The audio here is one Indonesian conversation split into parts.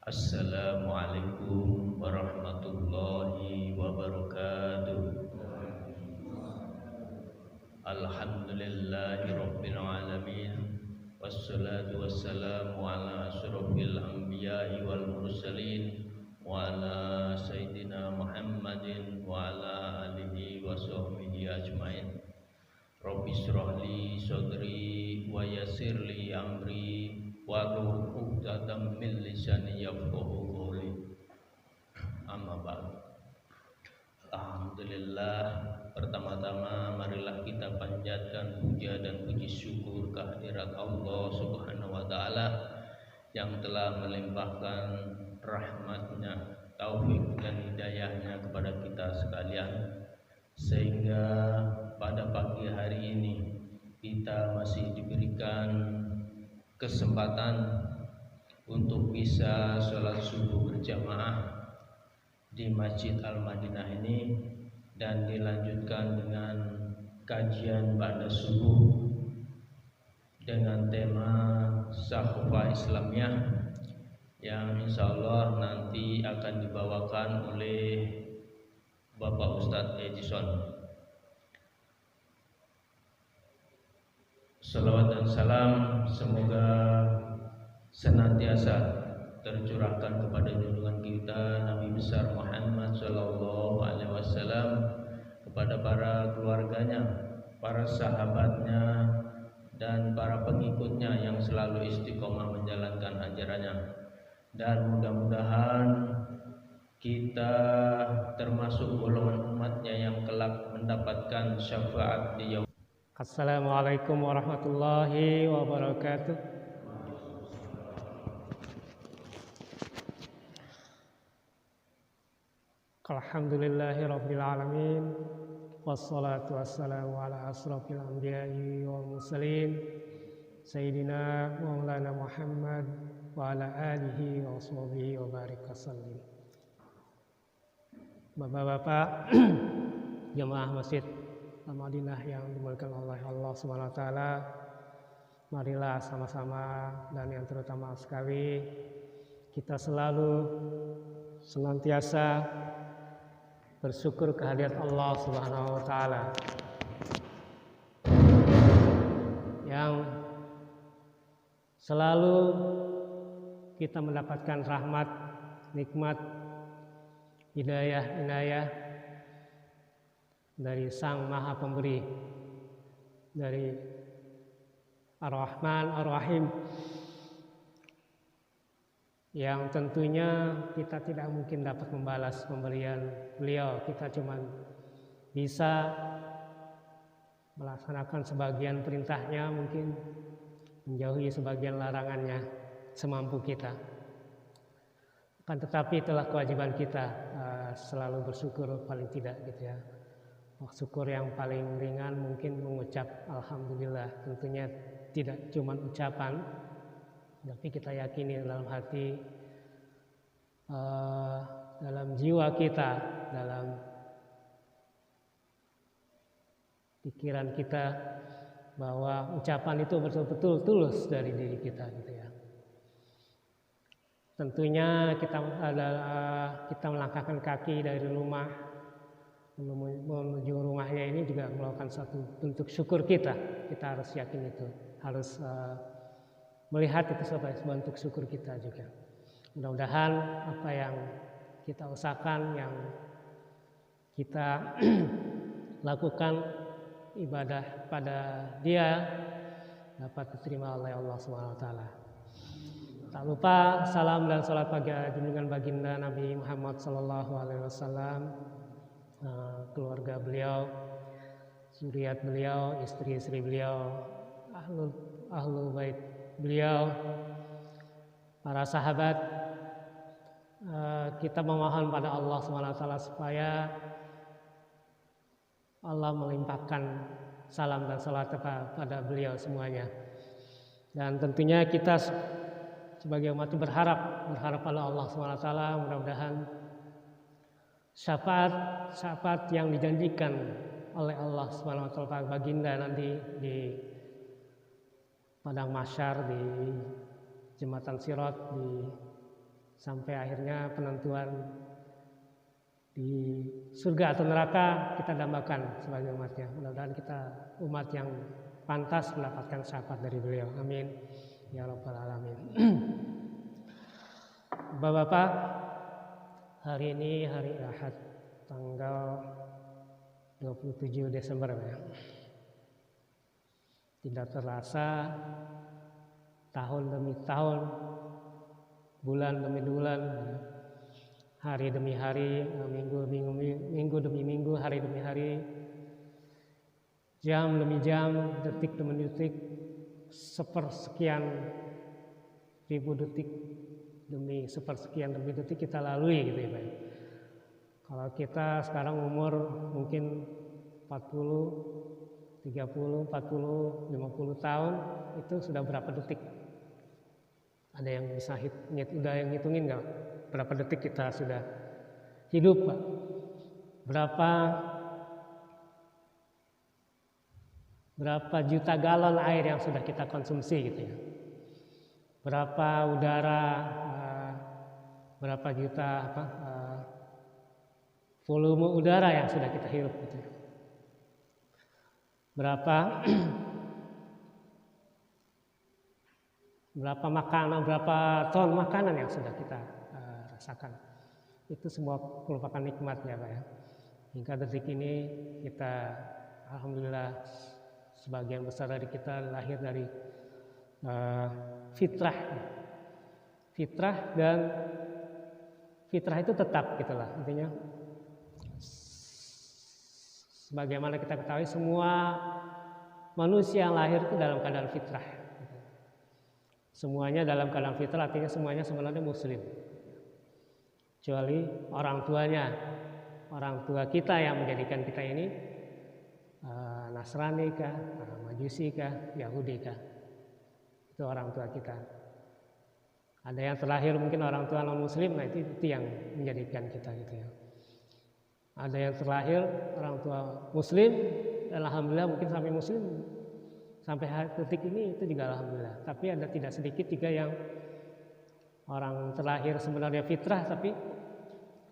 Assalamualaikum warahmatullahi wabarakatuh. Alhamdulillahi rabbil alamin. Wassalatu wassalamu ala asyrafil anbiya'i wal mursalin wa ala sayyidina Muhammadin wa ala alihi wa sahbihi ajmain. Rabbi shrah li sadri wa yassir li amri wahlul 'uqdatam min lisani yafqahu qawli. Amma ba'd. Alhamdulillah, pertama-tama marilah kita panjatkan puja dan puji syukur kehadirat Allah Subhanahu wa taala yang telah melimpahkan rahmatnya, taufik dan hidayahnya kepada kita sekalian, sehingga pada pagi hari ini kita masih diberikan kesempatan untuk bisa sholat subuh berjamaah di Masjid Al-Madinah ini dan dilanjutkan dengan kajian ba'da subuh dengan tema Sahufah Islamiyah yang insyaallah nanti akan dibawakan oleh Bapak Ustadz Edison. Salawat dan salam semoga senantiasa tercurahkan kepada junjungan kita Nabi besar Muhammad sallallahu alaihi wasallam, kepada para keluarganya, para sahabatnya dan para pengikutnya yang selalu istiqomah menjalankan ajarannya, dan mudah-mudahan kita termasuk golongan umatnya yang kelak mendapatkan syafaat di yaum. Assalamualaikum warahmatullahi wabarakatuh. Alhamdulillahi rabbil alamin. Wassalatu wassalamu ala asrafil anbiya'i wal mursalin Sayyidina Maulana Muhammad wa ala alihi wa sahbihi wa barik wasallim. Bapak-bapak jemaah Masjid Al-Madinah yang dimuliakan oleh Allah Subhanahu wa taala, marilah sama-sama dan yang terutama sekali kita selalu senantiasa bersyukur kehadirat Allah Subhanahu wa taala yang selalu kita mendapatkan rahmat, nikmat, hidayah dari Sang Maha Pemberi, dari Ar-Rahman Ar-Rahim, yang tentunya kita tidak mungkin dapat membalas pemberian beliau. Kita cuma bisa melaksanakan sebagian perintahnya, mungkin menjauhi sebagian larangannya semampu kita. Akan tetapi itulah kewajiban kita, selalu bersyukur paling tidak gitu ya. Syukur yang paling ringan mungkin mengucap alhamdulillah, tentunya tidak cuma ucapan, tapi kita yakini dalam hati, dalam jiwa kita, dalam pikiran kita, bahwa ucapan itu betul-betul tulus dari diri kita gitu ya. Tentunya kita melangkahkan kaki dari rumah menuju rumahnya ini juga melakukan satu bentuk syukur kita. Kita harus yakin itu, harus melihat itu sebagai bentuk syukur kita juga. Mudah-mudahan apa yang kita usahakan, yang kita lakukan ibadah pada Dia dapat diterima oleh Allah Subhanahu wa taala. Tak lupa salam dan salat bagi junjungan baginda Nabi Muhammad sallallahu alaihi wasallam, keluarga beliau, zuriat beliau, istri-istri beliau, ahlu bait beliau, para sahabat. Kita memohon pada Allah SWT supaya Allah melimpahkan salam dan salat kepada beliau semuanya. Dan tentunya kita sebagai umat berharap pada Allah SWT, mudah-mudahan syafaat yang dijanjikan oleh Allah SWT baginda nanti di padang mahsyar, di jembatan Sirat, di sampai akhirnya penentuan di surga atau neraka kita dambakan sebagai umatnya. Mudah-mudahan kita umat yang pantas mendapatkan syafaat dari beliau. Amin ya rabbal alamin. Bapak-bapak, hari ini hari Ahad tanggal 27 Desember ya. Tidak terasa tahun demi tahun, bulan demi bulan, hari demi hari, minggu demi minggu, hari demi hari, jam demi jam, detik demi detik, sepersekian ribu detik demi sepersekian demi detik kita lalui gitu ya Pak. Kalau kita sekarang umur mungkin 40, 30, 40, 50 tahun, itu sudah berapa detik? Ada yang bisa udah yang ngitungin nggak? Berapa detik kita sudah hidup, Pak? Berapa juta galon air yang sudah kita konsumsi gitu ya? Berapa udara, berapa juta volume udara yang sudah kita hirup gitu ya? Berapa makanan, berapa ton makanan yang sudah kita rasakan. Itu semua merupakan nikmat ya Pak ya. Hingga detik ini kita alhamdulillah sebagian besar dari kita lahir dari fitrah. Dan fitrah itu tetap gitulah. Intinya sebagaimana kita ketahui semua manusia yang lahir itu dalam keadaan fitrah. Semuanya dalam keadaan fitrah, artinya semuanya sebenarnya muslim. Kecuali orang tua kita yang menjadikan kita ini Nasrani kah, Majusi kah, Yahudi kah. Itu orang tua kita. Ada yang terlahir mungkin orang tua non muslim, nah itu yang menjadikan kita gitu ya. Ada yang terlahir orang tua muslim, dan alhamdulillah mungkin sampai muslim sampai detik ini itu juga alhamdulillah. Tapi ada tidak sedikit juga yang orang terlahir sebenarnya fitrah, tapi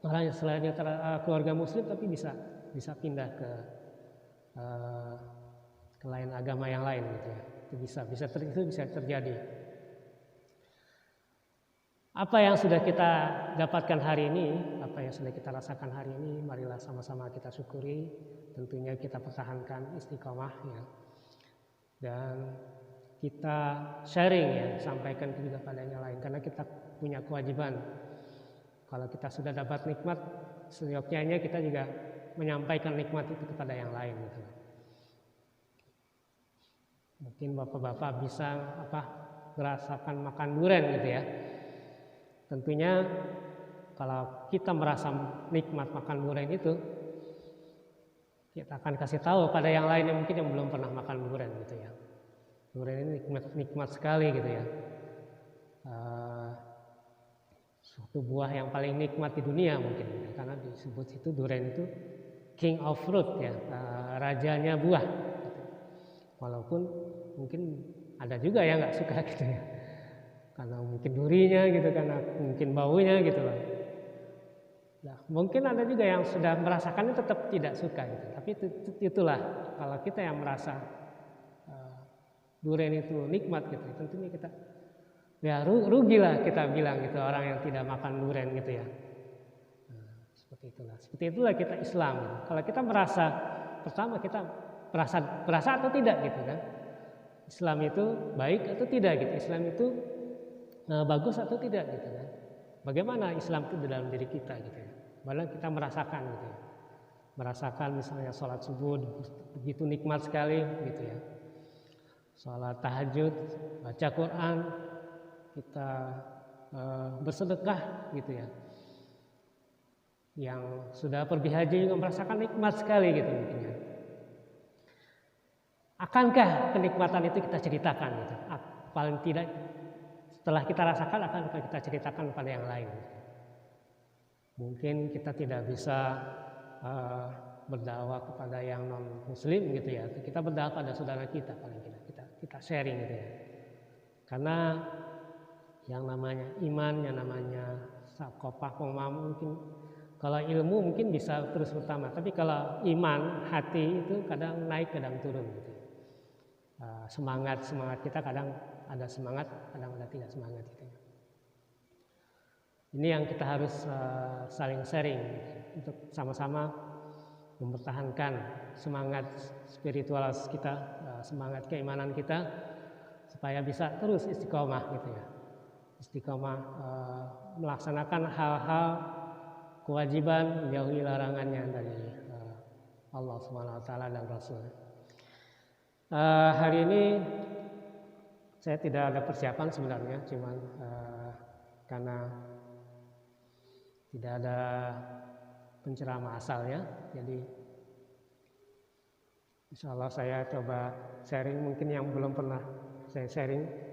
orang yang selainnya keluarga muslim tapi bisa pindah ke lain agama yang lain gitu ya. Itu bisa terjadi. Apa yang sudah kita dapatkan hari ini, apa yang sudah kita rasakan hari ini, marilah sama-sama kita syukuri. Tentunya kita pertahankan istiqomah ya. Dan kita sharing ya, sampaikan juga pada yang lain. Karena kita punya kewajiban. Kalau kita sudah dapat nikmat, seyogyanya kita juga menyampaikan nikmat itu kepada yang lain gitu. Mungkin bapak-bapak bisa merasakan makan durian gitu ya. Tentunya kalau kita merasa nikmat makan durian itu, kita akan kasih tahu pada yang lain yang mungkin yang belum pernah makan durian gitu ya. Durian ini nikmat sekali gitu ya. Suatu buah yang paling nikmat di dunia mungkin ya. Karena disebut itu durian itu king of fruit ya, rajanya buah. Walaupun mungkin ada juga yang nggak suka gitu ya. Karena mungkin durinya gitu, karena mungkin baunya gitu loh. Nah, mungkin ada juga yang sudah merasakannya tetap tidak suka gitu. Tapi itulah kalau kita yang merasa durian itu nikmat gitu, tentunya kita ya rugilah kita bilang gitu orang yang tidak makan durian gitu ya. Nah, seperti itulah kita Islam gitu. Kalau kita merasa, pertama kita merasa atau tidak gitu kan. Islam itu baik atau tidak gitu. Islam itu bagus atau tidak gitu kan. Bagaimana Islam itu di dalam diri kita gitu ya. Malah kita merasakan gitu ya. Merasakan misalnya sholat subuh begitu nikmat sekali gitu ya. Sholat tahajud, baca Quran, kita bersedekah gitu ya. Yang sudah pergi haji juga merasakan nikmat sekali gitu mungkin ya. Akankah kenikmatan itu kita ceritakan gitu? Paling tidak setelah kita rasakan akan kita ceritakan kepada yang lain. Mungkin kita tidak bisa berdakwah kepada yang non muslim gitu ya. Kita berdakwah pada saudara kita paling tidak kita sharing gitu ya. Karena yang namanya iman, yang namanya sakopah, pemahaman mungkin. Kalau ilmu mungkin bisa terus bertambah, tapi kalau iman, hati itu kadang naik, kadang turun gitu. Semangat kita kadang ada semangat, kadang ada tidak semangat gitu. Ini yang kita harus saling sharing gitu, untuk sama-sama mempertahankan semangat spiritual kita, semangat keimanan kita, supaya bisa terus istiqomah gitu ya. Istiqomah melaksanakan hal-hal kewajiban, menjauhi larangannya dari Allah SWT dan Rasul. Hari ini saya tidak ada persiapan sebenarnya, cuman karena tidak ada penceramah asalnya, jadi insya Allah saya coba sharing mungkin yang belum pernah saya sharing.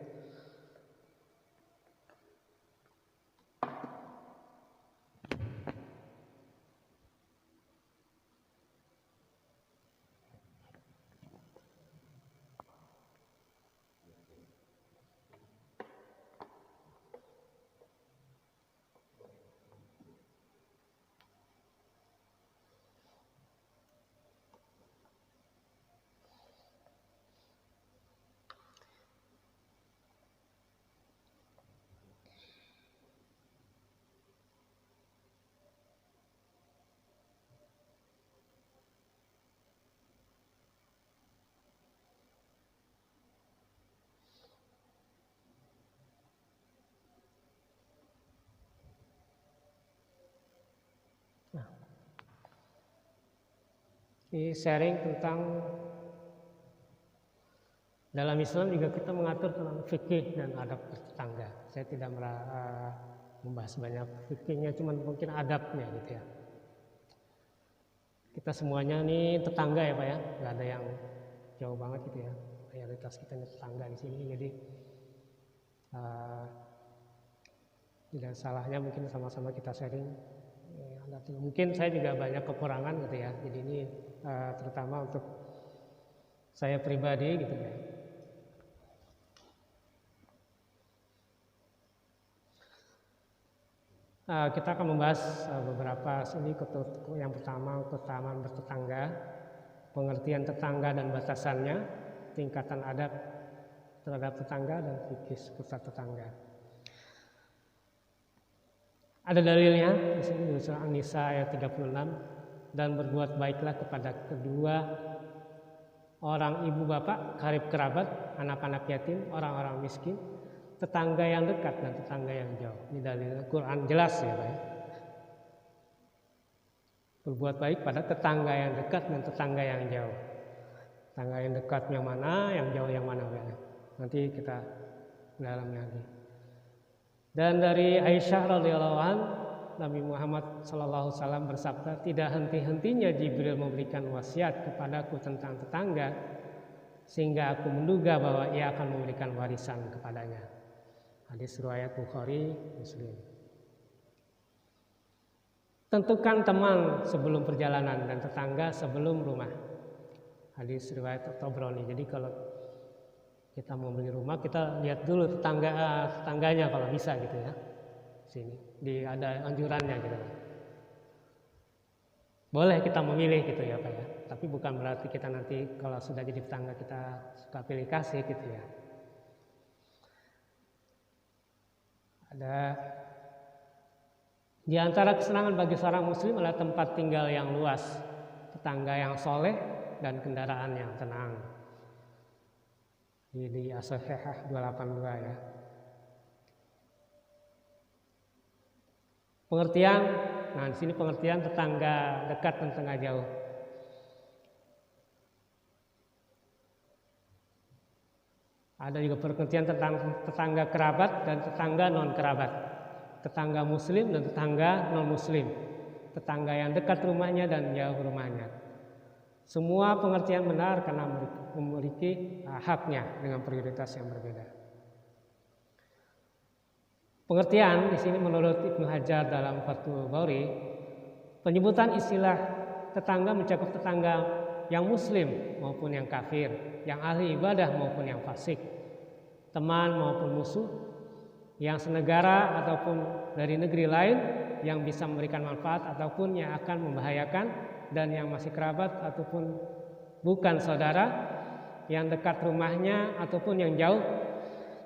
Ini sharing tentang dalam Islam juga kita mengatur tentang fikih dan adab bertetangga. Saya tidak membahas banyak fikihnya, cuman mungkin adabnya gitu ya. Kita semuanya nih tetangga ya Pak ya, nggak ada yang jauh banget gitu ya. Mayoritas kita nih tetangga di sini, jadi tidak salahnya mungkin sama-sama kita sharing. Mungkin saya juga banyak kekurangan gitu ya, jadi ini terutama untuk saya pribadi gitu ya. Kita akan membahas beberapa sini. Yang pertama, keutamaan bertetangga, pengertian tetangga dan batasannya, tingkatan adab terhadap tetangga, dan fikih seputar tetangga. Ada dalilnya di sini di surah An-Nisa ayat 36, dan berbuat baiklah kepada kedua orang ibu bapak, karib kerabat, anak-anak yatim, orang-orang miskin, tetangga yang dekat dan tetangga yang jauh. Ini dalil Quran jelas ya Pak. Berbuat baik pada tetangga yang dekat dan tetangga yang jauh. Tetangga yang dekat yang mana, yang jauh yang mana Pak? Nanti kita dalamnya lagi. Dan dari Aisyah radhiyallahu anha, Nabi Muhammad SAW bersabda, tidak henti-hentinya Jibril memberikan wasiat kepadaku tentang tetangga, sehingga aku menduga bahwa ia akan memberikan warisan kepadanya. Hadis riwayat Bukhari, Muslim. Tentukan teman sebelum perjalanan dan tetangga sebelum rumah. Hadis riwayat Tabrani. Jadi kalau kita mau beli rumah, kita lihat dulu tetangganya kalau bisa gitu ya. Sini ada anjurannya gitu. Boleh kita memilih gitu ya Pak ya. Tapi bukan berarti kita nanti kalau sudah jadi tetangga kita suka pilih kasih gitu ya. Ada di antara kesenangan bagi seorang muslim adalah tempat tinggal yang luas, tetangga yang soleh, dan kendaraan yang tenang. Di As-Sahihah 282 ya. Pengertian, nah di sini pengertian tetangga dekat dan tetangga jauh. Ada juga pengertian tentang tetangga kerabat dan tetangga non kerabat, tetangga muslim dan tetangga non muslim, tetangga yang dekat rumahnya dan jauh rumahnya. Semua pengertian benar karena memiliki haknya dengan prioritas yang berbeda. Pengertian di sini menurut Ibnu Hajar dalam Fathul Bari, penyebutan istilah tetangga mencakup tetangga yang muslim maupun yang kafir, yang ahli ibadah maupun yang fasik, teman maupun musuh, yang senegara ataupun dari negeri lain yang bisa memberikan manfaat ataupun yang akan membahayakan, dan yang masih kerabat ataupun bukan saudara, yang dekat rumahnya ataupun yang jauh.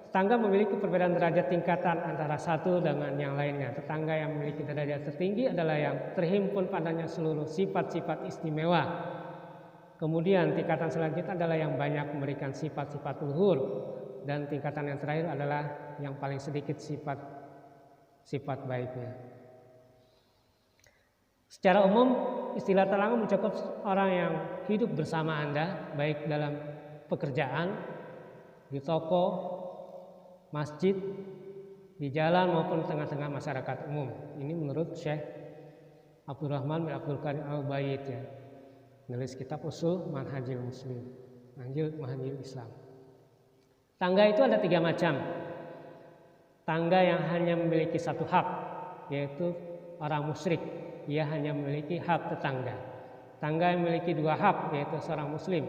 Tetangga memiliki perbedaan derajat tingkatan antara satu dengan yang lainnya. Tetangga yang memiliki derajat tertinggi adalah yang terhimpun padanya seluruh sifat-sifat istimewa. Kemudian tingkatan selanjutnya adalah yang banyak memberikan sifat-sifat luhur, dan tingkatan yang terakhir adalah yang paling sedikit sifat baiknya. Secara umum, istilah tetangga mencakup orang yang hidup bersama Anda, baik dalam pekerjaan, di toko, masjid, di jalan maupun tengah-tengah masyarakat umum. Ini menurut Syekh Abdurrahman bin Abdul Qadir Al-Ubaid, ya, menulis kitab Usul Manhajil Muslim, Manhajil Islam. Tangga itu ada 3 macam. Tangga yang hanya memiliki satu hak, yaitu orang musyrik, ia hanya memiliki hak tetangga. Tangga yang memiliki 2 hak, yaitu seorang muslim,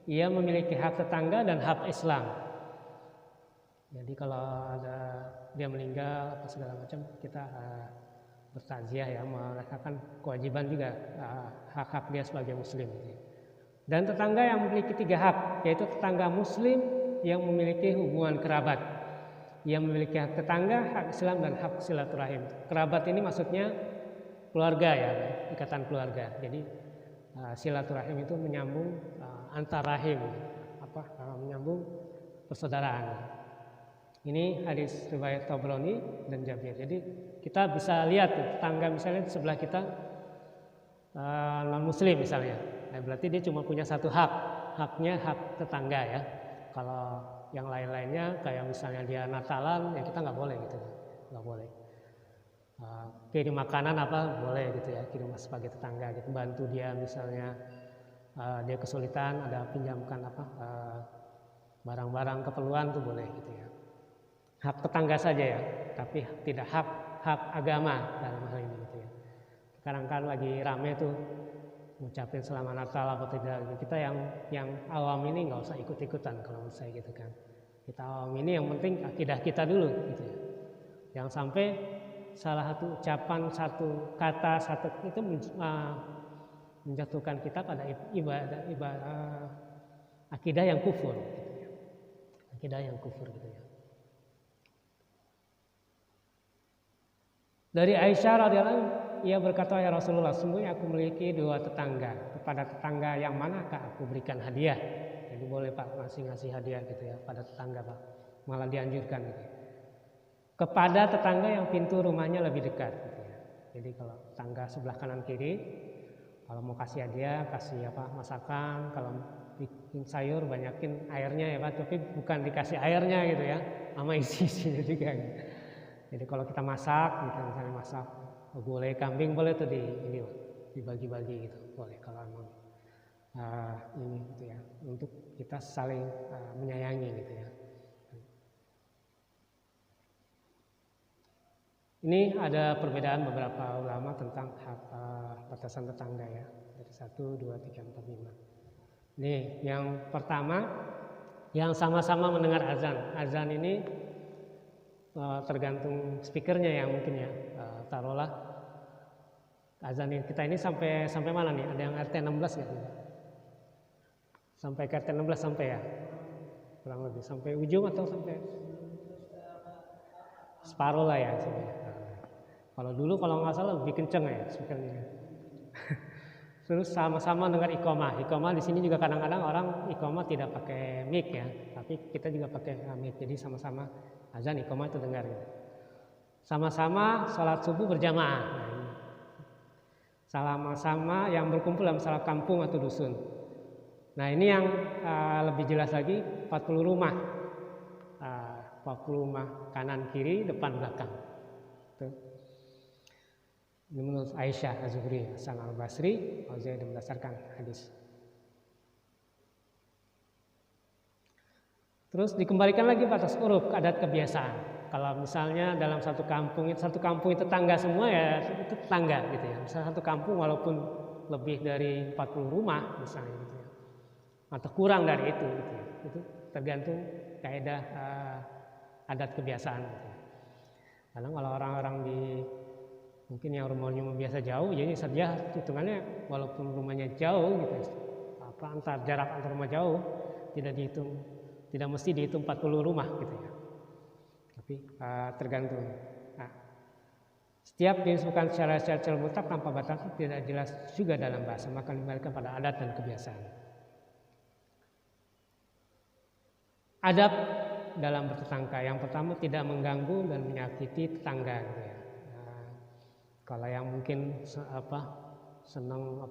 ia memiliki hak tetangga dan hak Islam. Jadi kalau ada dia meninggal atau segala macam, kita bertakziah, ya, merasakan kewajiban juga hak-hak dia sebagai muslim. Dan tetangga yang memiliki 3 hak, yaitu tetangga muslim yang memiliki hubungan kerabat. Ia memiliki hak tetangga, hak Islam, dan hak silaturahim. Kerabat ini maksudnya keluarga, ya, ikatan keluarga. Jadi silaturahim itu menyambung antar rahim, menyambung persaudaraan. Ini hadis riwayat Tabrani dan Jabir. Jadi kita bisa lihat tetangga misalnya di sebelah kita non muslim misalnya. Nah, berarti dia cuma punya satu hak, haknya hak tetangga, ya. Kalau yang lain-lainnya kayak misalnya dia Natalan, ya kita nggak boleh gitu, nggak boleh. Kirim makanan apa boleh gitu, ya, kirim sebagai tetangga gitu, bantu dia misalnya dia kesulitan, ada pinjamkan barang-barang keperluan tuh boleh gitu, ya. Hak tetangga saja, ya, tapi tidak hak agama dalam hal ini gitu, ya. Sekarang kan lagi rame tuh ngucapin selamat Natal apa tidak, kita yang awam ini nggak usah ikut-ikutan kalau menurut saya gitu kan. Kita awam ini yang penting akidah kita dulu gitu, ya. Yang sampai salah satu ucapan, satu kata, itu menjatuhkan kita pada ibadah akidah yang kufur gitu, ya. Akidah yang kufur gitu, ya. Dari Aisyah radhiyallahu, ia berkata, ya Rasulullah, sungguhnya aku memiliki 2 tetangga. Kepada tetangga yang manakah aku berikan hadiah? Jadi boleh Pak ngasih hadiah gitu, ya, pada tetangga Pak. Malah dianjurkan gitu. Kepada tetangga yang pintu rumahnya lebih dekat gitu, ya. Jadi kalau tetangga sebelah kanan kiri, kalau mau kasih hadiah, kasih masakan, kalau bikin sayur banyakin airnya, ya Pak, tapi bukan dikasih airnya gitu, ya, sama isi-isinya juga gitu. Jadi kalau kita masak, kita misalnya masak gulai kambing boleh tuh dibagi-bagi gitu, boleh kalau memang ini gitu, ya, untuk kita saling menyayangi gitu, ya. Ini ada perbedaan beberapa ulama tentang hak batasan tetangga, ya. Dari 1, 2, 3, 4, 5. Nih, yang pertama, yang sama-sama mendengar azan. Azan ini tergantung speakernya, ya, mungkin, ya. Taruhlah azan kita ini sampai mana nih? Ada yang RT 16 nggak? Sampai ke RT 16 sampai, ya? Kurang lebih sampai ujung atau sampai separuh lah, ya. Kalau dulu kalau nggak salah lebih kenceng, ya, speakernya. Terus sama-sama dengar iqamah. Iqamah di sini juga kadang-kadang orang iqamah tidak pakai mic, ya, tapi kita juga pakai mic. Jadi sama-sama azan iqamah itu dengar, gitu. Sama-sama sholat subuh berjamaah. Nah, ini. Sama-sama yang berkumpul dalam salah kampung atau dusun. Nah, ini yang lebih jelas lagi, 40 rumah. 40 rumah kanan kiri depan belakang. Tuh. Ini menurut Aisyah Az-Zuhri, Hasan Al-Basri, Al-Zaid berdasarkan hadis. Terus dikembalikan lagi batas uruf, adat kebiasaan. Kalau misalnya dalam satu kampung itu tetangga semua, ya itu tetangga gitu, ya. Misalnya satu kampung walaupun lebih dari 40 rumah misalnya gitu, ya, atau kurang dari itu gitu, ya. Itu tergantung kaidah adat kebiasaan gitu, ya. Kadang kalau orang-orang di mungkin yang rumahnya biasa jauh, jadi saja hitungannya walaupun rumahnya jauh gitu, jarak antar rumah jauh tidak dihitung, tidak mesti dihitung 40 rumah gitu ya. Tapi tergantung. Nah, setiap disebutkan secara mutlak tanpa batas tidak jelas juga dalam bahasa, maka dikembalikan pada adat dan kebiasaan. Adab dalam bertetangga, yang pertama tidak mengganggu dan menyakiti tetangga gitu ya. Nah, kalau yang mungkin senang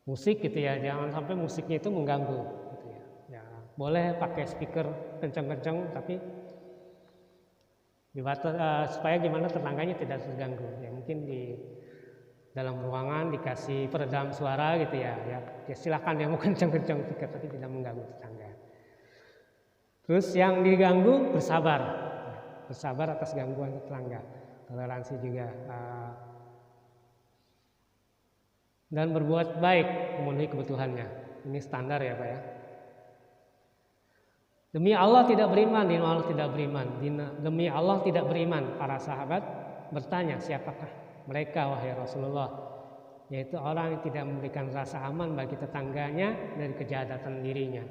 musik gitu ya, jangan sampai musiknya itu mengganggu gitu ya. Ya boleh pakai speaker kencang-kencang, tapi supaya gimana tetangganya tidak terganggu. Ya mungkin di dalam ruangan dikasih peredam suara gitu ya. Ya silakan dia mau kencang-kencang speaker, tapi tidak mengganggu tetangga. Terus yang diganggu bersabar atas gangguan tetangga, toleransi juga, dan berbuat baik memenuhi kebutuhannya. Ini standar ya Pak ya. Demi Allah tidak beriman, demi Allah tidak beriman. Para sahabat bertanya, siapakah mereka wahai Rasulullah? Yaitu orang yang tidak memberikan rasa aman bagi tetangganya dari kejahatan dirinya.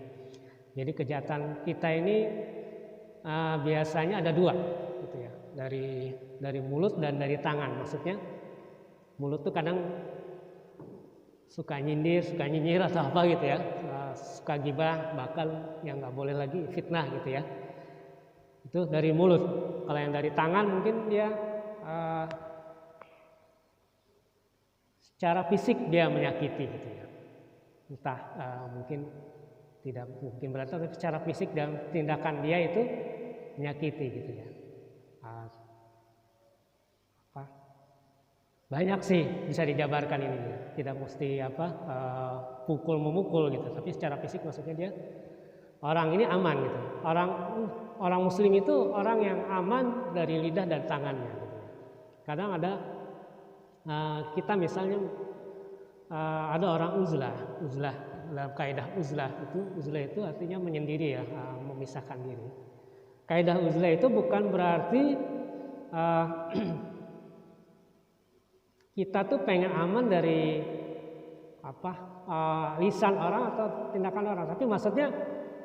Jadi kejahatan kita ini biasanya ada dua, gitu ya, dari mulut dan dari tangan. Maksudnya mulut tuh kadang suka nyindir, suka nyinyir atau apa gitu ya, suka gibah, bahkan yang nggak boleh lagi fitnah gitu ya. Itu dari mulut. Kalau yang dari tangan mungkin dia secara fisik dia menyakiti gitu ya. Entah mungkin tidak mungkin berarti, tapi secara fisik dan tindakan dia itu menyakiti gitu ya. Banyak sih bisa dijabarkan ini, tidak mesti pukul memukul gitu, tapi secara fisik maksudnya dia orang ini aman gitu. Orang muslim itu orang yang aman dari lidah dan tangannya gitu. Kadang ada kita misalnya ada orang uzlah dalam kaidah uzlah itu artinya menyendiri ya, memisahkan diri. Kaidah uzlah itu bukan berarti kita tuh pengen aman dari lisan orang atau tindakan orang, tapi maksudnya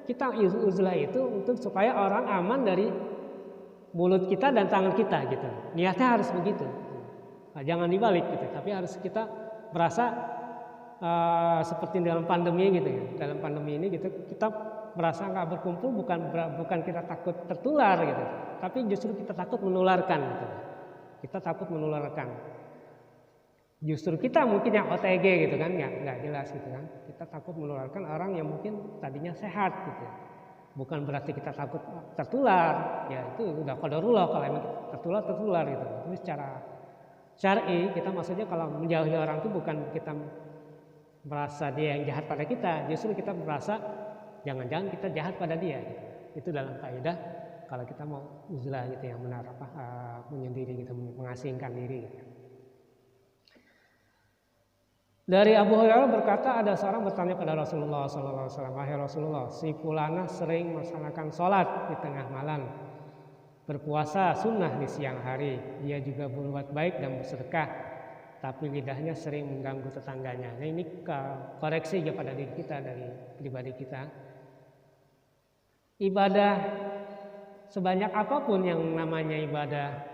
kita uzlah itu untuk supaya orang aman dari mulut kita dan tangan kita gitu. Niatnya harus begitu. Nah, jangan dibalik gitu, tapi harus kita merasa seperti dalam pandemi gitu ya. Dalam pandemi ini gitu kita merasa nggak berkumpul bukan kita takut tertular gitu, tapi justru kita takut menularkan gitu. Kita takut menularkan. Justru kita mungkin yang OTG gitu kan, nggak jelas gitu kan. Kita takut menularkan orang yang mungkin tadinya sehat gitu. Bukan berarti kita takut tertular, ya itu udah qadarullah kalau emang tertular gitu. Tapi secara syar'i kita maksudnya kalau menjauhi orang itu bukan kita merasa dia yang jahat pada kita, justru kita merasa jangan-jangan kita jahat pada dia gitu. Itu dalam kaidah kalau kita mau uzlah gitu yang benar menyendiri gitu, mengasingkan diri gitu. Dari Abu Hurairah berkata, ada seorang bertanya pada Rasulullah SAW, wahai Rasulullah, si fulana sering melaksanakan sholat di tengah malam, berpuasa sunnah di siang hari, dia juga berbuat baik dan bersedekah, tapi lidahnya sering mengganggu tetangganya. Nah ini koreksi kepada diri kita, dari pribadi kita. Ibadah sebanyak apapun yang namanya ibadah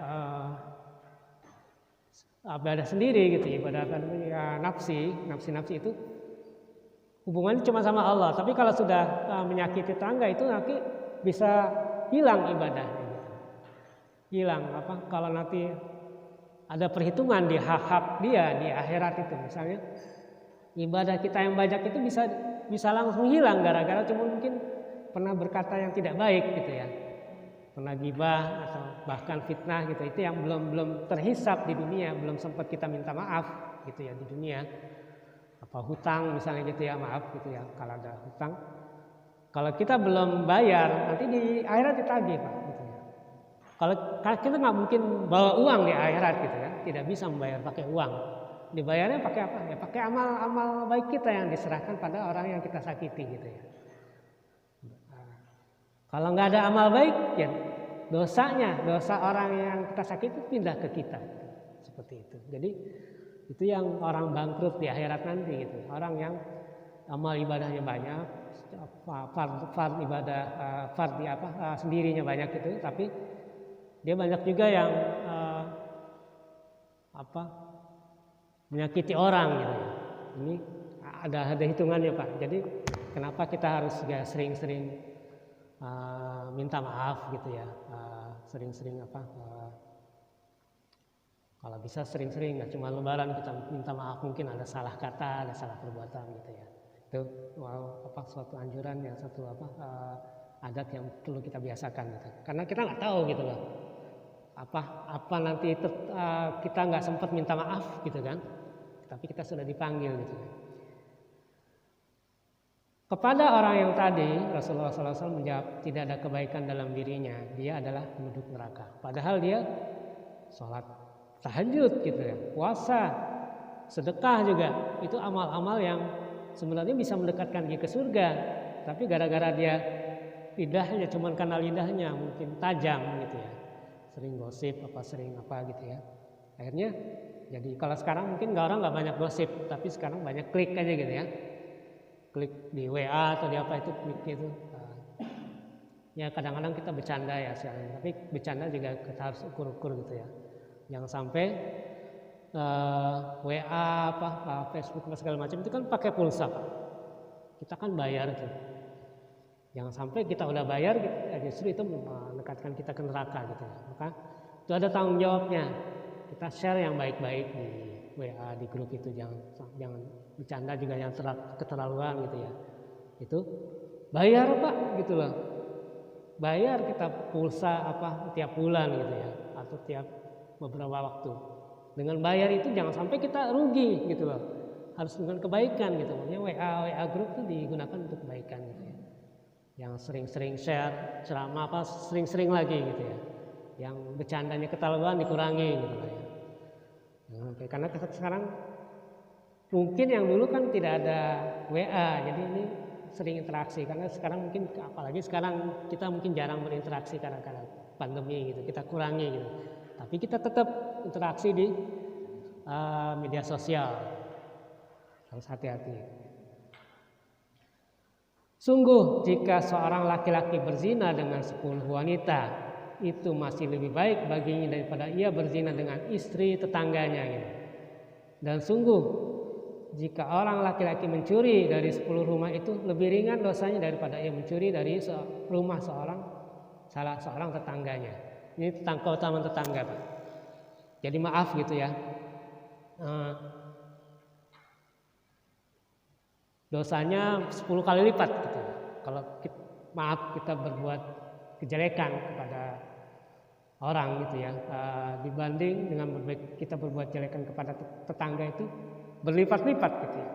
sendiri gitu, ibadah nafsi itu hubungannya cuma sama Allah. Tapi kalau sudah menyakiti tetangga itu nanti bisa hilang ibadahnya gitu. Hilang kalau nanti ada perhitungan di hak dia di akhirat itu, misalnya ibadah kita yang banyak itu bisa langsung hilang gara-gara cuma mungkin pernah berkata yang tidak baik gitu ya, pernah gibah atau bahkan fitnah gitu. Itu yang belum terhisap di dunia, belum sempat kita minta maaf gitu ya di dunia. Hutang misalnya gitu ya, maaf gitu ya kalau ada hutang, kalau kita belum bayar nanti di akhirat ditagih Pak gitu ya. Kalau kita nggak mungkin bawa uang di akhirat gitu kan, tidak bisa membayar pakai uang. Dibayarnya pakai apa? Ya pakai amal baik kita yang diserahkan pada orang yang kita sakiti gitu ya. Kalau nggak ada amal baik ya dosa orang yang kita sakiti pindah ke kita, seperti itu. Jadi itu yang orang bangkrut di akhirat nanti gitu. Orang yang amal ibadahnya banyak, sendirinya banyak gitu, tapi dia banyak juga yang menyakiti orang gitu. Ini ada hitungannya Pak. Jadi kenapa kita harus ya sering-sering minta maaf gitu ya, sering-sering kalau bisa sering-sering, nggak cuma lebaran kita minta maaf, mungkin ada salah kata, ada salah perbuatan gitu ya. Itu suatu anjuran yang adat yang perlu kita biasakan gitu. Karena kita nggak tahu gitu loh, apa nanti kita nggak sempat minta maaf gitu kan, tapi kita sudah dipanggil gitu. Kepada orang yang tadi Rasulullah SAW menjawab tidak ada kebaikan dalam dirinya, dia adalah penduduk neraka. Padahal dia sholat tahajud gitu ya, puasa, sedekah juga, itu amal-amal yang sebenarnya bisa mendekatkan dia ke surga. Tapi gara-gara dia lidahnya cuman karena lidahnya mungkin tajam gitu ya, sering gosip sering gitu ya, akhirnya jadi kalau sekarang mungkin orang nggak banyak gosip, tapi sekarang banyak klik aja gitu ya, klik di WA atau di itu klik gitu. Ya kadang-kadang kita bercanda ya sekarang, tapi bercanda juga kita harus ukur-ukur gitu ya. Jangan sampai WA Facebook segala macam itu kan pakai pulsa Pak. Kita kan bayar tuh. Jangan sampai kita udah bayar justru itu mendekatkan kita ke neraka gitu ya. Maka itu ada tanggung jawabnya. Kita share yang baik-baik di WA di grup itu, jangan bercanda juga yang keterlaluan gitu ya. Itu bayar Pak gitu loh. Bayar kita pulsa tiap bulan gitu ya, atau tiap beberapa waktu. Dengan bayar itu jangan sampai kita rugi gitu loh. Harus dengan kebaikan gitu. Makanya WA grup itu digunakan untuk kebaikan gitu ya. Yang sering-sering share ceramah sering-sering lagi gitu ya. Yang bercandanya keterlaluan dikurangi gitu ya. Karena sekarang mungkin yang dulu kan tidak ada WA, jadi ini sering interaksi. Karena sekarang mungkin apalagi sekarang kita mungkin jarang berinteraksi karena pandemi gitu. Kita kurangi gitu. Tapi kita tetap interaksi di media sosial. Harus hati-hati. Sungguh jika seorang laki-laki berzina dengan 10 wanita, itu masih lebih baik baginya daripada ia berzina dengan istri tetangganya gitu. Dan sungguh jika orang laki-laki mencuri dari 10 rumah itu lebih ringan dosanya daripada ia mencuri dari rumah salah seorang tetangganya. Ini keutamaan tetangga Pak. Jadi maaf gitu ya, dosanya 10 kali lipat gitu. Kalau kita berbuat kejelekan kepada orang gitu ya, dibanding dengan kita berbuat kejelekan kepada tetangga itu berlipat-lipat gitu ya.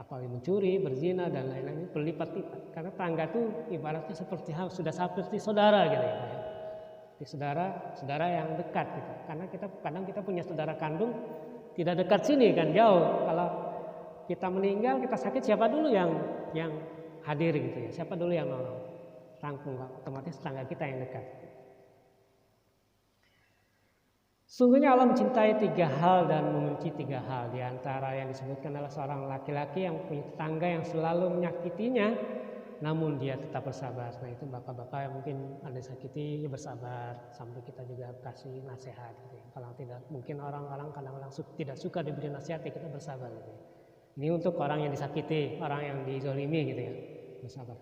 Apalagi mencuri, berzina dan lain-lain berlipat-lipat. Karena tetangga itu ibaratnya sudah seperti saudara gitu ya. Di saudara yang dekat gitu. Karena kadang kita punya saudara kandung tidak dekat sini kan, jauh. Kalau kita meninggal, kita sakit, siapa dulu yang hadir gitu ya, siapa dulu yang nolong? Tanggung, otomatis tetangga kita yang dekat. Sungguhnya Allah mencintai 3 hal dan membenci 3 hal. Di antara yang disebutkan adalah seorang laki-laki yang punya tetangga yang selalu menyakitinya, namun dia tetap bersabar. Nah itu bapak-bapak yang mungkin ada sakiti bersabar, sampai kita juga kasih nasihat gitu ya. Kalau tidak, mungkin orang-orang kadang-kadang tidak suka diberi nasihat, ya kita bersabar gitu ya. Ini untuk orang yang disakiti, orang yang dizolimi gitu ya, bersabar.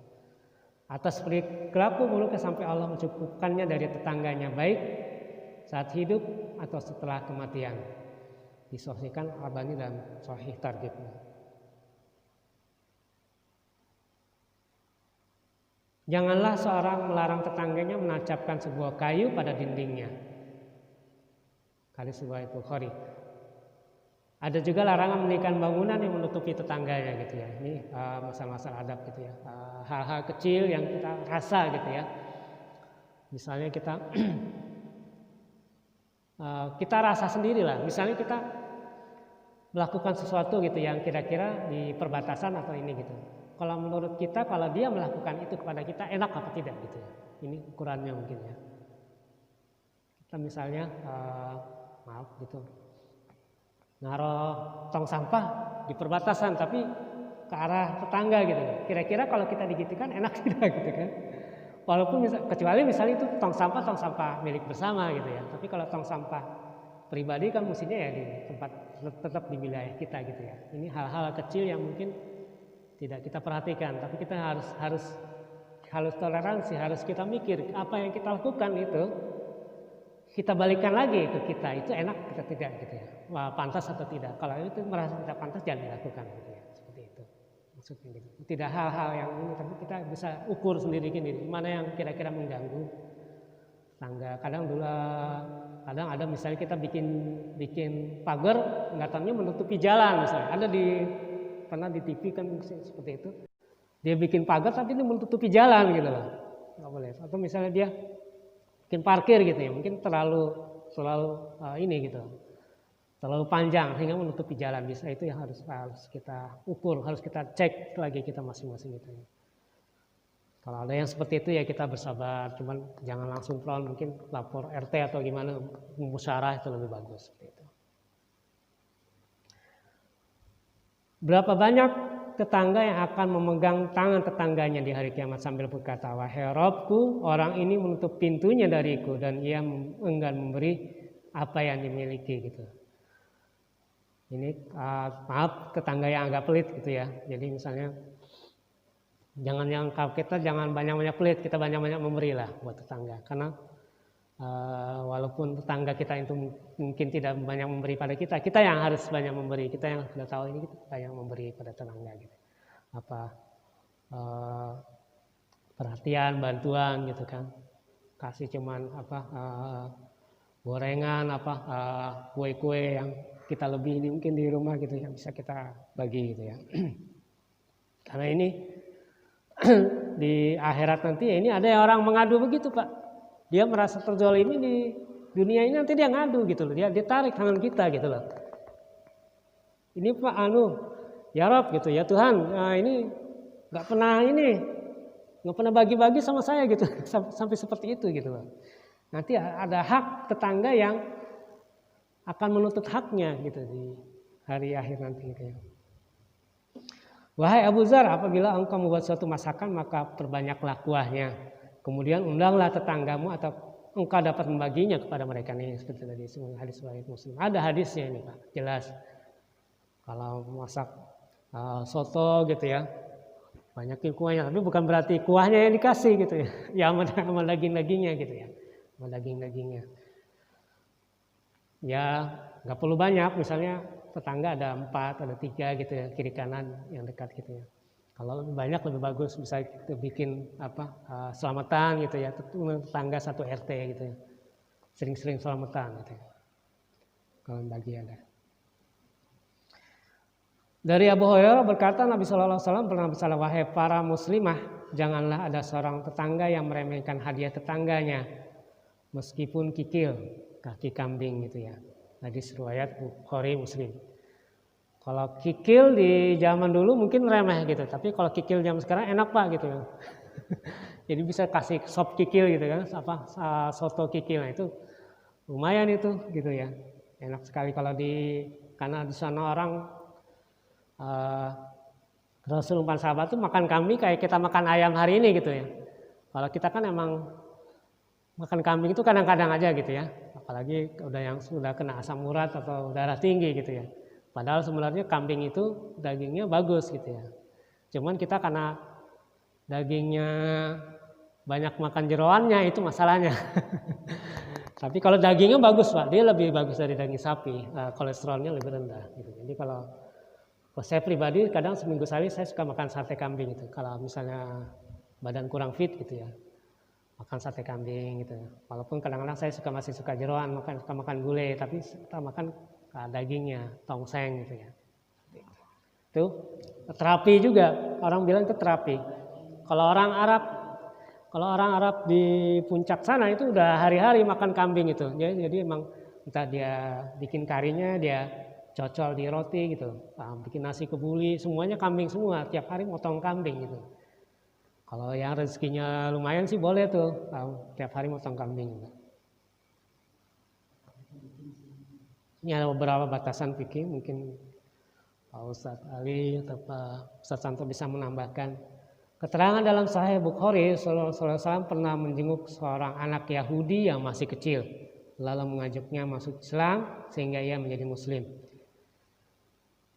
Atas perilaku buruknya sampai Allah mencukupkannya dari tetangganya, baik saat hidup atau setelah kematian. Disahihkan Albani dan Sahih Targhib. Janganlah seorang melarang tetangganya menancapkan sebuah kayu pada dindingnya. Hadis riwayat Bukhari. Ada juga larangan mendirikan bangunan yang menutupi tetangganya gitu ya. Ini masalah-masalah adab gitu ya. Hal-hal kecil yang kita rasa gitu ya. Misalnya kita rasa sendiri lah. Misalnya kita melakukan sesuatu gitu yang kira-kira di perbatasan atau ini gitu. Kalau menurut kita, kalau dia melakukan itu kepada kita enak apa tidak gitu ya. Ini ukurannya mungkin ya. Kita misalnya naruh tong sampah di perbatasan tapi ke arah tetangga gitu. Kira-kira kalau kita digitukan enak tidak gitu kan? Walaupun kecuali misalnya itu tong sampah milik bersama gitu ya. Tapi kalau tong sampah pribadi kan mestinya ya di tempat tetap di wilayah kita gitu ya. Ini hal-hal kecil yang mungkin tidak kita perhatikan, tapi kita harus toleransi, harus kita mikir apa yang kita lakukan itu kita balikan lagi ke kita, itu enak kita tidak gitu ya. Wah, pantas atau tidak. Kalau itu merasa tidak pantas jangan dilakukan gitu ya. Seperti itu. Maksudnya gitu. Tidak hal-hal yang ini, tapi kita bisa ukur sendiri mana yang kira-kira mengganggu tangga. Kadang ada misalnya kita bikin pagar, nggak tahunya menutupi jalan misalnya. Pernah di TV kan seperti itu. Dia bikin pagar tapi ini menutupi jalan gitu loh. Nggak boleh. Atau misalnya dia bikin parkir gitu ya, mungkin terlalu ini gitu, terlalu panjang sehingga menutupi jalan. Bisa itu yang harus kita ukur, harus kita cek lagi kita masing-masing gitu ya. Kalau ada yang seperti itu ya kita bersabar, cuman jangan langsung front, mungkin lapor RT atau gimana, musyawarah itu lebih bagus seperti itu. Berapa banyak tetangga yang akan memegang tangan tetangganya di hari kiamat sambil berkata, wahai Robku, orang ini menutup pintunya dariku dan ia enggan memberi apa yang dimiliki gitu. Ini maaf tetangga yang agak pelit gitu ya. Jadi misalnya kita jangan banyak-banyak pelit, kita banyak-banyak memberilah buat tetangga. Karena walaupun tetangga kita itu mungkin tidak banyak memberi pada kita yang harus banyak memberi. Kita yang sudah tahu ini kita yang memberi pada tetangga gitu. Perhatian, bantuan gitu kan. Kasih cuman gorengan kue-kue yang kita lebih ini mungkin di rumah gitu yang bisa kita bagi gitu ya. Karena ini di akhirat nanti ya, ini ada yang orang mengadu begitu Pak. Dia merasa terzalimi di dunia ini, nanti dia ngadu gitu loh. Dia tarik tangan kita gitu loh. Ini Pak ya Rob gitu ya Tuhan, ini nggak pernah bagi-bagi sama saya gitu, sampai seperti itu gitu loh. Nanti ada hak tetangga yang akan menuntut haknya gitu di hari akhir nanti gitu ya. Wahai Abu Dzar, apabila engkau membuat suatu masakan maka perbanyaklah kuahnya. Kemudian undanglah tetanggamu atau engkau dapat membaginya kepada mereka. Nih seperti tadi hadis riwayat Muslim. Ada hadisnya ini Pak, jelas. Kalau masak soto gitu ya, banyakin kuahnya, tapi bukan berarti kuahnya yang dikasih gitu ya. Ya sama daging-dagingnya gitu ya. Sama daging-dagingnya. Ya nggak perlu banyak, misalnya tetangga ada 4, ada 3 gitu ya, kiri kanan yang dekat gitu ya. Kalau lebih banyak lebih bagus, bisa kita bikin selamatan gitu ya, tetangga satu RT gitu ya. Sering-sering selamatan gitu ya. Kalau bagi ada. Dari Abu Hurairah berkata Nabi SAW pernah bersabda, wahai para muslimah, janganlah ada seorang tetangga yang meremehkan hadiah tetangganya, meskipun kikil, kaki kambing gitu ya. Hadis riwayat Bukhari Muslim. Kalau kikil di zaman dulu mungkin remeh gitu, tapi kalau kikil zaman sekarang enak Pak gitu ya. Jadi bisa kasih sop kikil gitu kan, soto kikil, nah itu lumayan itu gitu ya. Enak sekali karena di sana orang Rasul umpan sahabat tuh makan kambing kayak kita makan ayam hari ini gitu ya. Kalau kita kan emang makan kambing itu kadang-kadang aja gitu ya. Apalagi yang sudah kena asam urat atau darah tinggi gitu ya. Padahal sebenarnya kambing itu dagingnya bagus gitu ya. Cuman kita karena dagingnya banyak makan jeroannya itu masalahnya. Tapi kalau dagingnya bagus Pak, dia lebih bagus dari daging sapi, kolesterolnya lebih rendah gitu. Jadi kalau saya pribadi kadang seminggu sekali saya suka makan sate kambing gitu. Kalau misalnya badan kurang fit gitu ya, makan sate kambing gitu. Walaupun kadang-kadang saya masih suka jeroan, suka makan gulai, tapi kita makan dagingnya, tongseng gitu ya. Itu terapi juga, orang bilang itu terapi. Kalau orang Arab di puncak sana itu udah hari-hari makan kambing itu. Jadi emang entah dia bikin karinya, dia cocol di roti gitu, bikin nasi kebuli, semuanya kambing semua, tiap hari motong kambing gitu. Kalau yang rezekinya lumayan sih boleh tuh, tiap hari motong kambing gitu. Ini ada beberapa batasan fikih, mungkin Pak Ustadz Ali atau Pak Ustadz Santo bisa menambahkan. Keterangan dalam Sahih Bukhari, Sallallahu Alaihi Wasallam pernah menjenguk seorang anak Yahudi yang masih kecil, lalu mengajaknya masuk Islam sehingga ia menjadi Muslim.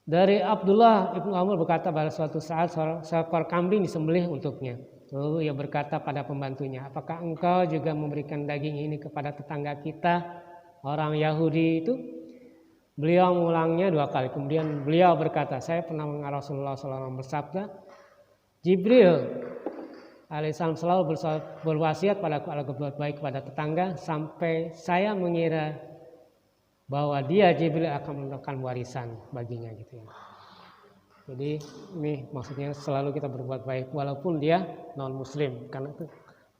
Dari Abdullah ibnu Amr berkata pada suatu saat seekor kambing disembelih untuknya. Lalu ia berkata pada pembantunya, apakah engkau juga memberikan daging ini kepada tetangga kita orang Yahudi itu? Beliau mengulangnya 2 kali. Kemudian beliau berkata, saya pernah mendengar Rasulullah SAW bersabda, Jibril alaihissalam selalu berwasiat padaku agar berbuat baik kepada tetangga sampai saya mengira bahwa dia Jibril akan menentukan warisan baginya gitu ya. Jadi ini maksudnya selalu kita berbuat baik walaupun dia non muslim, karena itu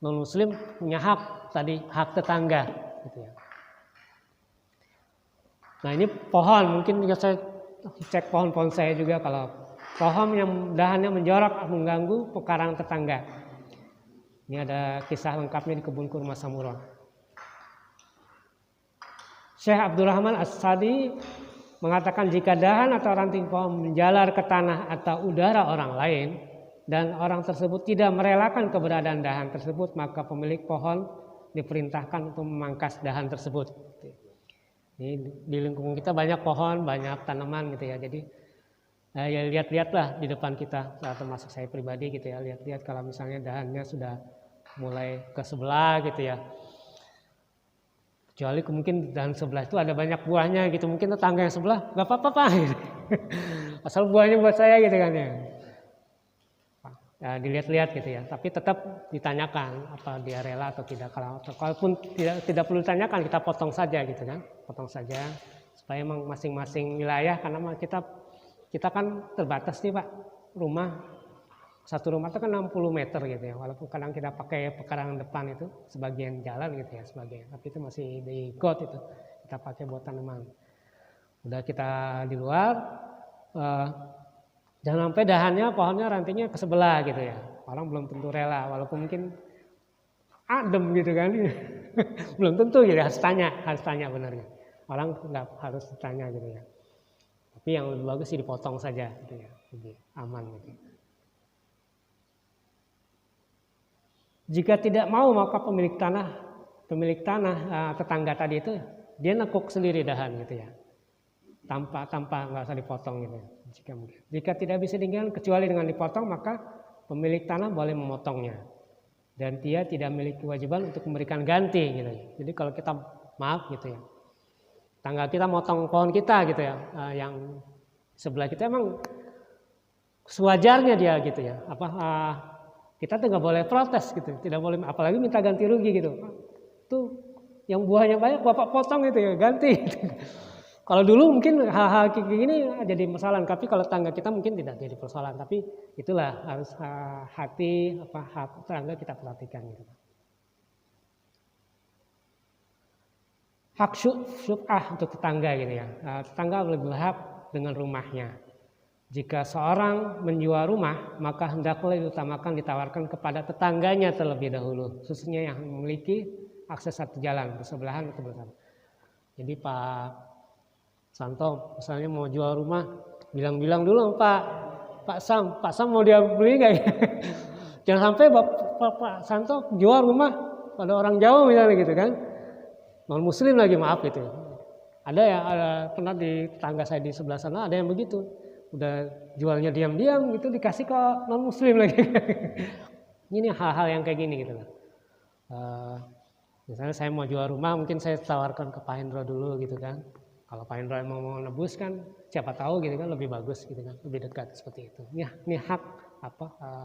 non muslim punya hak tadi, hak tetangga gitu ya. Nah ini pohon, mungkin juga saya cek pohon-pohon saya juga, kalau pohon yang dahannya menjorok mengganggu pekarangan tetangga. Ini ada kisah lengkapnya di kebun kurma Samura. Syekh Abdurrahman As-Sadi mengatakan jika dahan atau ranting pohon menjalar ke tanah atau udara orang lain dan orang tersebut tidak merelakan keberadaan dahan tersebut, maka pemilik pohon diperintahkan untuk memangkas dahan tersebut. Di lingkungan kita banyak pohon, banyak tanaman gitu ya. Jadi ya lihat-lihatlah di depan kita, termasuk saya pribadi gitu ya. Lihat-lihat kalau misalnya dahannya sudah mulai ke sebelah gitu ya. Kecuali mungkin dahan sebelah itu ada banyak buahnya gitu, mungkin tetangga yang sebelah nggak apa-apa Pak gitu. Asal buahnya buat saya gitu kan ya. Ya dilihat-lihat gitu ya, tapi tetap ditanyakan apa dia rela atau tidak. Kalaupun tidak perlu ditanyakan, kita potong saja gitu kan, potong saja supaya memang masing-masing wilayah, karena kita kan terbatas nih Pak, satu rumah itu kan 60 meter gitu ya, walaupun kadang kita pakai pekarangan depan itu sebagian jalan gitu ya, sebagian, tapi itu masih di got itu kita pakai buat tanaman. Udah kita di luar, jangan sampai dahannya, pohonnya, rantingnya ke sebelah gitu ya. Orang belum tentu rela, walaupun mungkin adem gitu kan. Belum tentu gitu, harus tanya benarnya. Orang nggak harus tanya gitu ya. Tapi yang lebih bagus sih dipotong saja gitu ya, lebih aman gitu. Jika tidak mau, maka pemilik tanah tetangga tadi itu dia nekuk sendiri dahan gitu ya. Tanpa nggak usah dipotong gitu. Jika tidak bisa ditinggalkan kecuali dengan dipotong, maka pemilik tanah boleh memotongnya. Dan dia tidak memiliki kewajiban untuk memberikan ganti gitu. Jadi kalau kita maaf gitu ya, tangga kita motong pohon kita gitu ya, yang sebelah kita emang sewajarnya dia gitu ya. Kita tuh nggak boleh protes gitu, tidak boleh, apalagi minta ganti rugi gitu. Tuh yang buahnya banyak bapak potong gitu ya, ganti. Gitu. Kalau dulu mungkin hal-hal kayak gini jadi masalah, tapi kalau tangga kita mungkin tidak jadi persoalan. Tapi itulah harus hak tetangga kita perhatikan gitu. Hak syub'ah untuk tetangga gitu ya. Tetangga lebih berhak dengan rumahnya. Jika seorang menjual rumah, maka hendaklah diutamakan ditawarkan kepada tetangganya terlebih dahulu, khususnya yang memiliki akses satu jalan bersebelahan atau bersama. Jadi Pak Santo misalnya mau jual rumah, bilang dulu Pak Sam mau dia beli nggak ya? Jangan sampai Pak Santo jual rumah pada orang jauh misalnya gitu kan, non muslim lagi, maaf gitu. Ada pernah di tetangga saya di sebelah sana ada yang begitu. Udah jualnya diam-diam gitu dikasih ke non muslim lagi. Ini hal-hal yang kayak gini gitu. Misalnya saya mau jual rumah, mungkin saya tawarkan ke Pak Hendro dulu gitu kan. Kalau Pak Hendro mau nebus kan siapa tahu gitu kan, lebih bagus gitu kan, lebih dekat seperti itu. Ini hak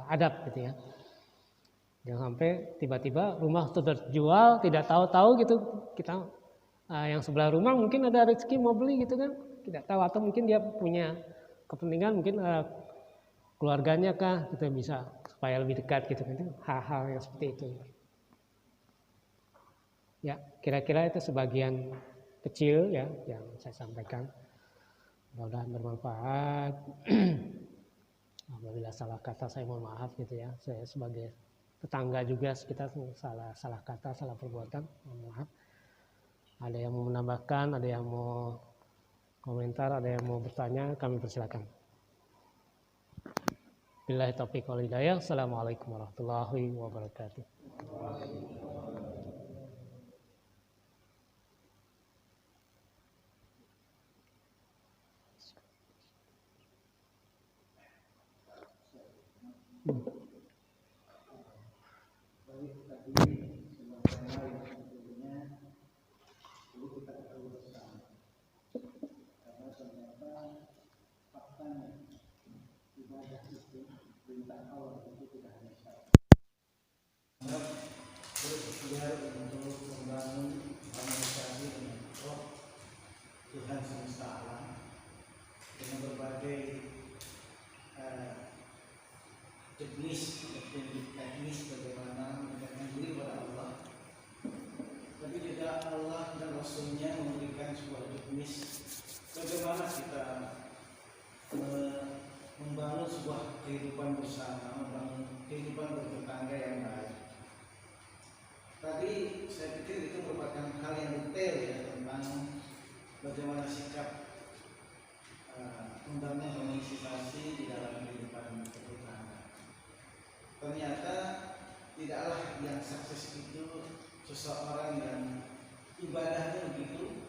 adab gitu ya. Jangan sampai tiba-tiba rumah itu terjual tidak tahu-tahu gitu, kita yang sebelah rumah mungkin ada rezeki mau beli gitu kan, tidak tahu, atau mungkin dia punya kepentingan, mungkin keluarganya kah, kita bisa supaya lebih dekat gitu kan, hal-hal yang seperti itu. Ya, kira-kira itu sebagian kecil ya yang saya sampaikan. Mudah-mudahan bermanfaat. Apabila salah kata saya mohon maaf gitu ya. Saya sebagai tetangga juga kita salah kata, salah perbuatan, mohon maaf. Ada yang mau menambahkan, ada yang mau komentar, ada yang mau bertanya, kami persilakan. Billahi taufiq wal hidayah. Assalamualaikum warahmatullahi wabarakatuh. Berikhtiar untuk membangun harmonisasi dengan roh Tuhan semesta alam dengan berbagai teknis bagaimana mendekatkan diri kepada Allah, tapi juga Allah dan Rasulnya memberikan sebuah teknis bagaimana kita membangun sebuah kehidupan bersama, membangun kehidupan bertetangga yang baik. Tadi saya pikir itu merupakan hal yang detail ya tentang bagaimana sikap membangun harmonisasi di dalam kehidupan bertetangga. Ternyata tidaklah yang sukses itu seseorang yang ibadahnya begitu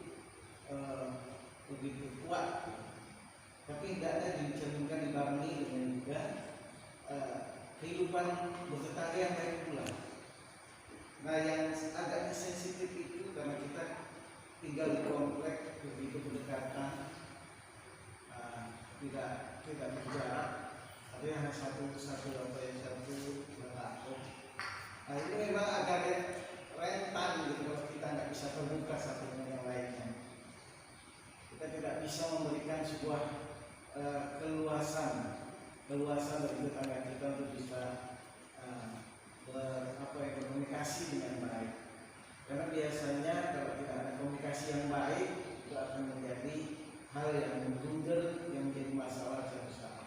kuat, tapi tidaknya dicerminkan dibarengi dengan juga kehidupan bertetangga yang baik pula. Nah, yang agaknya sensitif itu karena kita tinggal di komplek begitu berdekatan, tidak berjarak, tapi hanya satu letak. Nah, ini memang agak rentan gitu kalau kita nggak bisa terbuka satu dengan yang lainnya. Kita tidak bisa memberikan sebuah keluasan bagi tetangga kita untuk bisa berkomunikasi dengan baik. Karena biasanya kalau tidak ada komunikasi yang baik, itu akan menjadi hal yang memblunder, yang menjadi masalah yang besar.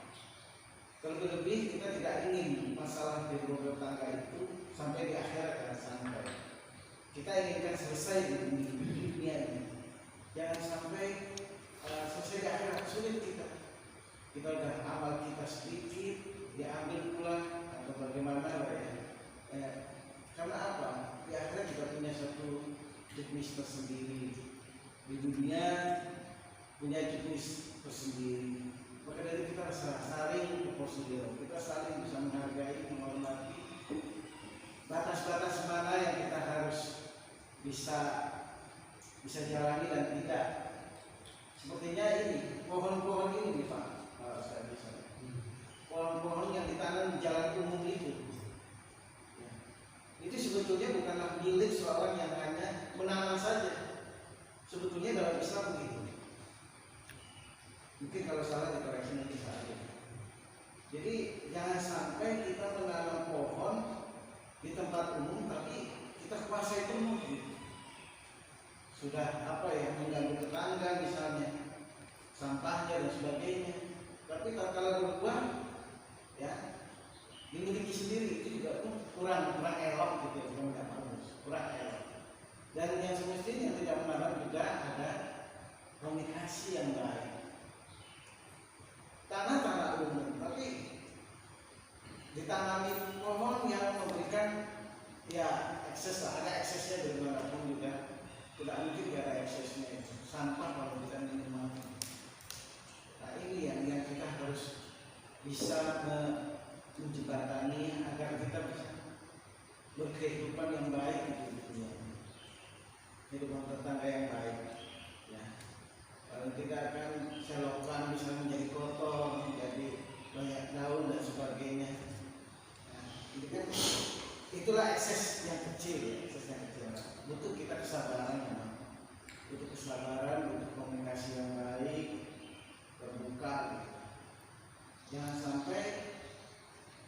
Terlebih kita tidak ingin masalah di rumah tangga itu sampai di akhirat akan sampai. Kita inginkan selesai di dunia ini. Jangan sampai selesai di akhirat, sulit kita. Kita sudah amal kita sedikit, diambil pulang atau bagaimana lah ya. Karena apa? Di akhirat juga punya satu jenis tersendiri. Di dunia punya jenis tersendiri. Maka dari kita saling berprosedur, kita saling bisa menghargai, menghormati batas-batas mana yang kita harus bisa jalani dan tidak. Sepertinya ini pohon-pohon ini Pak, saya bisa. Pohon-pohon yang ditanam di jalan umum itu sebetulnya bukanlah milik seorang yang hanya menanam saja. Sebetulnya dalam Islam begitu. Mungkin kalau salah dikoreksi nanti saja. Jadi jangan sampai kita menanam pohon di tempat umum tapi kita kuasai penuh gitu. Sudah mengganggu tetangga misalnya, sampahnya dan sebagainya. Tapi kalau berbuah ya dimiliki sendiri itu juga kurang elok gitu, kurang elok. Dan yang semestinya tidak menanam juga ada komunikasi yang baik. Tanah umum, tapi ditanami pohon yang memberikan ya ada eksesnya dari manapun juga tidak mungkin tidak ada eksesnya. Sampah kalau kita minum. Nah ini yang kita harus bisa menjembatani agar kita bisa berkehidupan yang baik di dunia, kehidupan tetangga yang baik. Ya. Kalau kita akan selokan bisa menjadi kotor, menjadi banyak daun dan sebagainya. Nah, ini kan itulah ekses yang kecil, Butuh kita kesabaran, butuh komunikasi yang baik, terbuka. Jangan sampai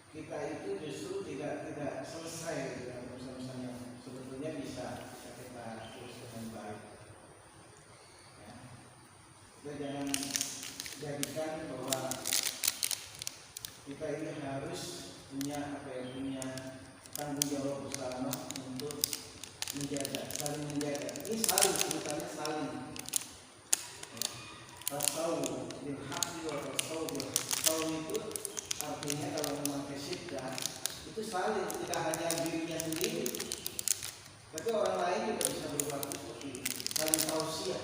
kita itu justru tidak selesai dengan urusan-urusan yang sebetulnya bisa kita urus dengan baik. Ya. Kita jangan jadikan bahwa kita ini harus punya tanggung jawab bersama untuk saling menjaga. Ini sebutannya saling. Ya. bil haqqi wa tawassaw bil qaul itu artinya kalau memakai syiddah itu saling, tidak hanya dirinya sendiri, tapi orang lain juga bisa berbuat seperti itu. Saling tausiah,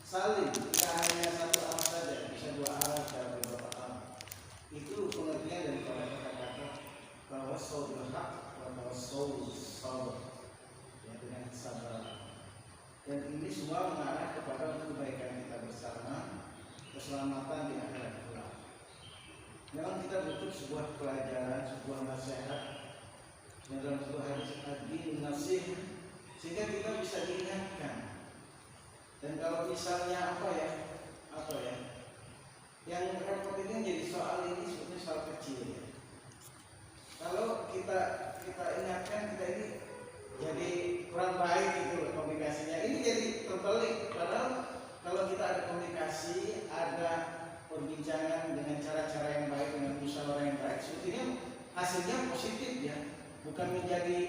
saling, tidak hanya satu arah saja, bisa dua arah dan beberapa arah. Itu pengertian daripada kata-kata tawassaw bil haqq wa tawassaw bis sabr, ya, dengan sabar. Dan ini semua mengarah kepada kebaikan kita bersama, keselamatan di akhirat kelak. Memang kita butuh sebuah pelajaran, sebuah nasihat dalam sebuah hadis ad-din nasih, sehingga kita bisa diingatkan. Dan kalau misalnya apa ya, yang repot ini jadi soal ini sebetulnya soal kecil ya. Kalau kita ingatkan, kita ini jadi kurang baik gitu komunikasinya. Ini jadi terbalik. Padahal kalau kita ada komunikasi, ada perbincangan dengan cara-cara yang baik, dengan musyawarah yang baik, sebetulnya hasilnya positif ya, bukan menjadi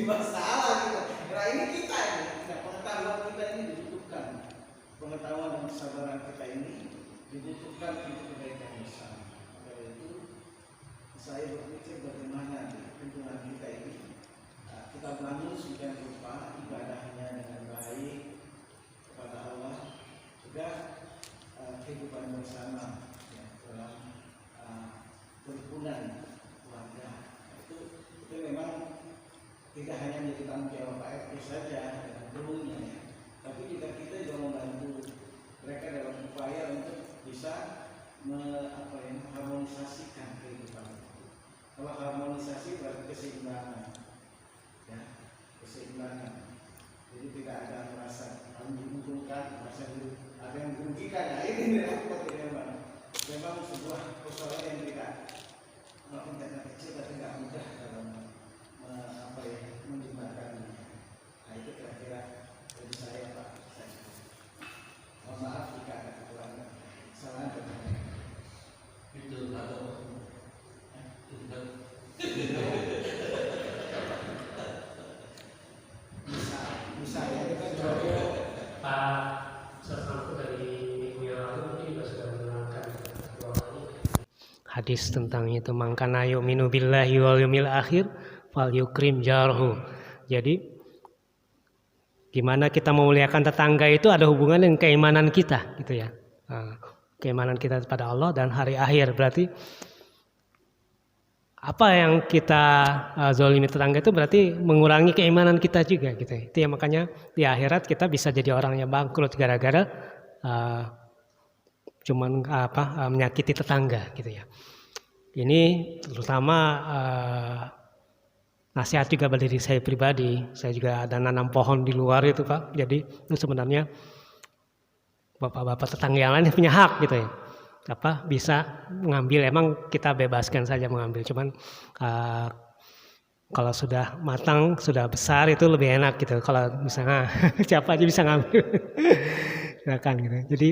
masalah gitu. Nah ini kita ini, nah, pengetahuan kita ini dibutuhkan, pengetahuan dan kesabaran kita ini dibutuhkan untuk kebaikan bersama. Oleh itu saya berpikir bagaimana hubungan kita ini kita bangun sedemikian rupa ibadahnya dengan baik kepada Allah, juga kehidupan bersama ya, dalam kerukunan keluarga. Itu memang tidak hanya menjadi tanggung jawab Pak RT saja dengan gurunya ya, tapi juga kita juga membantu mereka dalam upaya untuk bisa mengharmonisasikan kehidupan. Kalau harmonisasi berarti keseimbangan. Ya, keseimbangan. Jadi tidak ada merasa menguntungkan, merasa ada yang merugikan. Nah ini memang sebuah persoalan yang tidak kecil, tapi tidak mudah dalam menjembatkannya. Nah itu kira-kira dari saya Pak. Mohon maaf jika ada kekurangan. Salam Itu kalau bisa ya kita Pak sesuatu dari minggu yang lalu mungkin juga sudah menerangkan hadis tentang itu, mangkana yu'minu billahi wal yawmil akhir fal yukrim jarhu. Jadi gimana kita memuliakan tetangga itu ada hubungan dengan keimanan kita gitu ya. Keimanan kita kepada Allah dan hari akhir. Berarti apa yang kita zalimi tetangga itu berarti mengurangi keimanan kita juga gitu. Itu ya, makanya di akhirat kita bisa jadi orang yang bangkrut gara-gara menyakiti tetangga gitu ya. Ini terutama nasihat juga bagi diri saya pribadi. Saya juga ada nanam pohon di luar itu Pak. Jadi itu sebenarnya bapak-bapak tetangga yang lain punya hak gitu ya. Bisa mengambil, emang kita bebaskan saja mengambil, cuman kalau sudah matang, sudah besar itu lebih enak gitu. Kalau misalnya siapa aja bisa ngambil, silakan gitu. Jadi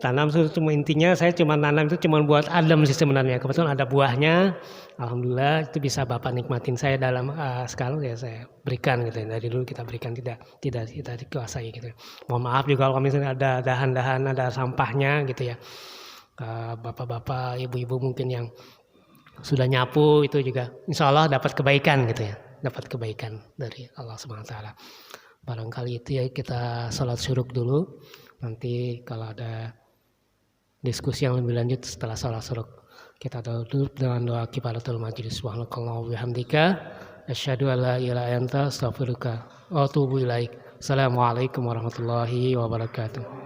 tanam itu cuma intinya saya cuma nanam itu cuma buat adem sih sebenarnya. Kebetulan ada buahnya, alhamdulillah itu bisa bapak nikmatin. Saya dalam sekarang ya saya berikan gitu. Dari dulu kita berikan, tidak dikuasai gitu. Mohon maaf juga kalau misalnya ada dahan-dahan, ada sampahnya gitu ya. Bapak-bapak, ibu-ibu mungkin yang sudah nyapu itu juga insya Allah dapat kebaikan gitu ya, dapat kebaikan dari Allah SWT. Barangkali itu ya, kita sholat syuruk dulu, nanti kalau ada diskusi yang lebih lanjut setelah sholat syuruk kita tutup dengan doa kifaratul majlis. Subhanakallah wa bihamdika asyhadu an la ilaha illa anta astaghfiruka wa atubu ilaik. Assalamualaikum warahmatullahi wabarakatuh.